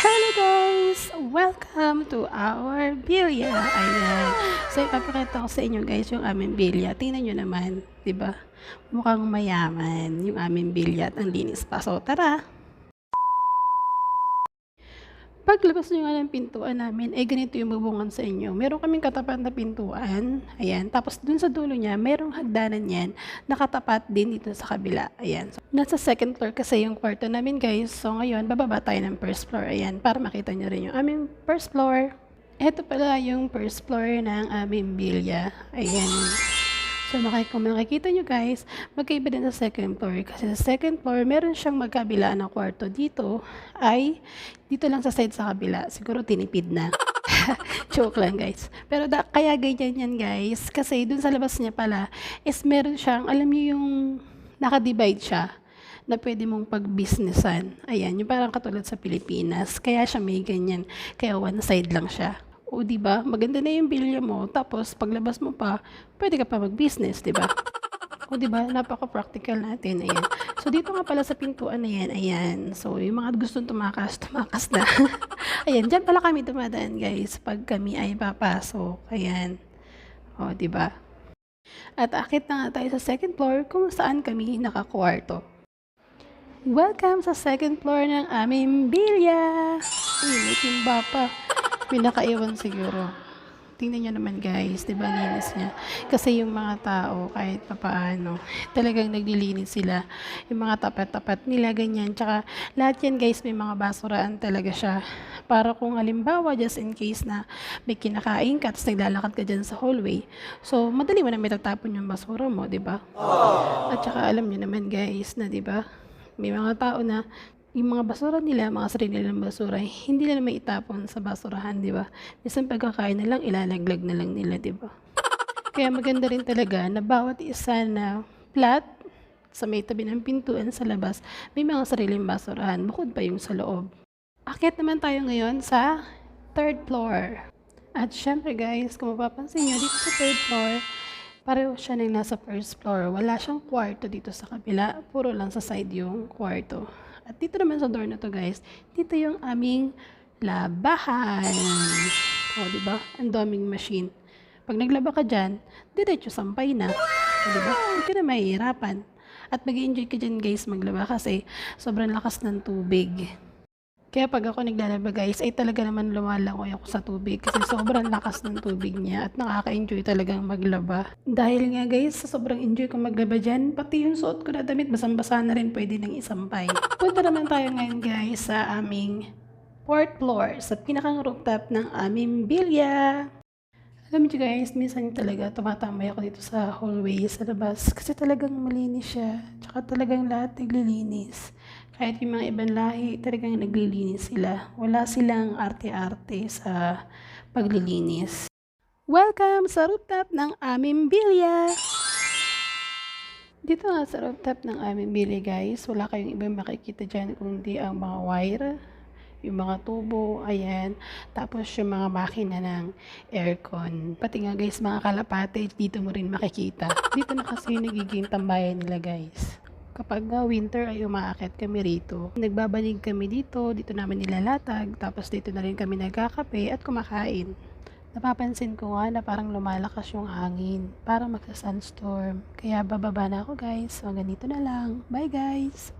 Hello guys! Welcome to our bilya. Ayan. So, ipapakita ko sa inyo guys yung aming bilya. Tingnan nyo naman, di ba? Mukhang mayaman yung aming bilya at ang linis pa. So, tara! Paglabas nyo nga ng pintuan namin, ganito yung bubungan sa inyo. Meron kaming katapat na pintuan. Ayan. Tapos dun sa dulo niya, merong hagdanan yan. Nakatapat din dito sa kabila. Ayan. So, nasa second floor kasi yung kwarto namin guys. So ngayon, bababa tayo ng first floor. Ayan. Para makita nyo rin yung aming first floor. Ito pala yung first floor ng aming bilya. Ayan. So, kung makikita nyo guys, magkaiba din sa second floor. Kasi sa second floor, meron siyang magkabila na kwarto. Dito lang sa side sa kabila. Siguro tinipid na. Joke lang guys. Pero kaya ganyan yan guys. Kasi dun sa labas niya pala, is meron siyang, alam niyo yung nakadivide siya na pwede mong pag-businessan. Ayan, yung parang katulad sa Pilipinas. Kaya siya may ganyan. Kaya one side lang siya. O di ba? Maganda na yung bilya mo, tapos paglabas mo pa, pwede ka pa mag-business, di ba? O di ba? Napaka-practical natin. Ayan. So dito nga pala sa pintuan na yan, ayan. So yung mga gustong tumakas na. Ayan, diyan pala kami dumadaan, guys, pag kami ay papasok. Ayan. O di ba? At akit na nga tayo sa second floor kung saan kami nakakwarto. Welcome sa second floor ng aming bilya. Uy, may timba pa. May nakaiwan siguro. Tingnan nyo naman guys, diba linis niya. Kasi yung mga tao, kahit papaano, talagang naglilinis sila. Yung mga tapat-tapat nila, ganyan. Tsaka lahat yan guys, may mga basuraan talaga siya. Para kung halimbawa, just in case na may kinakain ka, tapos naglalakad ka dyan sa hallway. So, madali mo na may tatapon yung basura mo, diba? At saka alam nyo naman guys, na diba, may mga tao na yung mga basura nila, mga sarili nilang basura, hindi nila may itapon sa basurahan, di ba? Minsan pagkakain na lang, ilalaglag na lang nila, di ba? Kaya maganda rin talaga na bawat isa na flat sa may tabi ng pintuan sa labas, may mga sariling basurahan, bukod pa yung sa loob. Akyat naman tayo ngayon sa third floor. At syempre guys, kung mapapansin nyo, dito sa third floor, pareho siya ng nasa first floor. Wala siyang kwarto dito sa kabila, puro lang sa side yung kwarto. At dito naman sa door na to guys, dito yung aming labahan. O, diba? Ang daming machine. Pag naglaba ka dyan, diretso sampay na. O, diba? Hindi ka na mahihirapan. At mag-enjoy ka dyan guys maglaba kasi sobrang lakas ng tubig. Kaya pag ako naglalaba guys, ay talaga naman lumalangoy ako sa tubig kasi sobrang lakas ng tubig niya at nakaka-enjoy talagang maglaba. Dahil nga guys, sa sobrang enjoy ko maglaba dyan, pati yung suot ko na damit, basang-basa na rin pwede nang isampay. Punta naman tayo ngayon guys sa aming fourth floor, sa pinakang rooftop ng aming bilya. Alam niyo guys, minsan talaga tumatambay ako dito sa hallway, sa labas, kasi talagang malinis siya. Tsaka talagang lahat naglilinis. Kahit yung mga ibang lahi, talagang naglilinis sila. Wala silang arte-arte sa paglilinis. Welcome sa rooftop ng aming bilya! Dito nga sa rooftop ng aming bilya guys, wala kayong ibang makikita dyan kundi ang mga wire, yung mga tubo, ayan. Tapos yung mga makina ng aircon. Pati nga guys, mga kalapate, dito mo rin makikita. Dito na kasi nagiging tambayan nila guys. Kapag winter ay umaakit kami rito. Nagbabanig kami dito namin nilalatag, tapos dito na rin kami nagkakape at kumakain. Napapansin ko nga na parang lumalakas yung hangin, parang magsa-sunstorm. Kaya bababa na ako guys, so ganito na lang. Bye guys!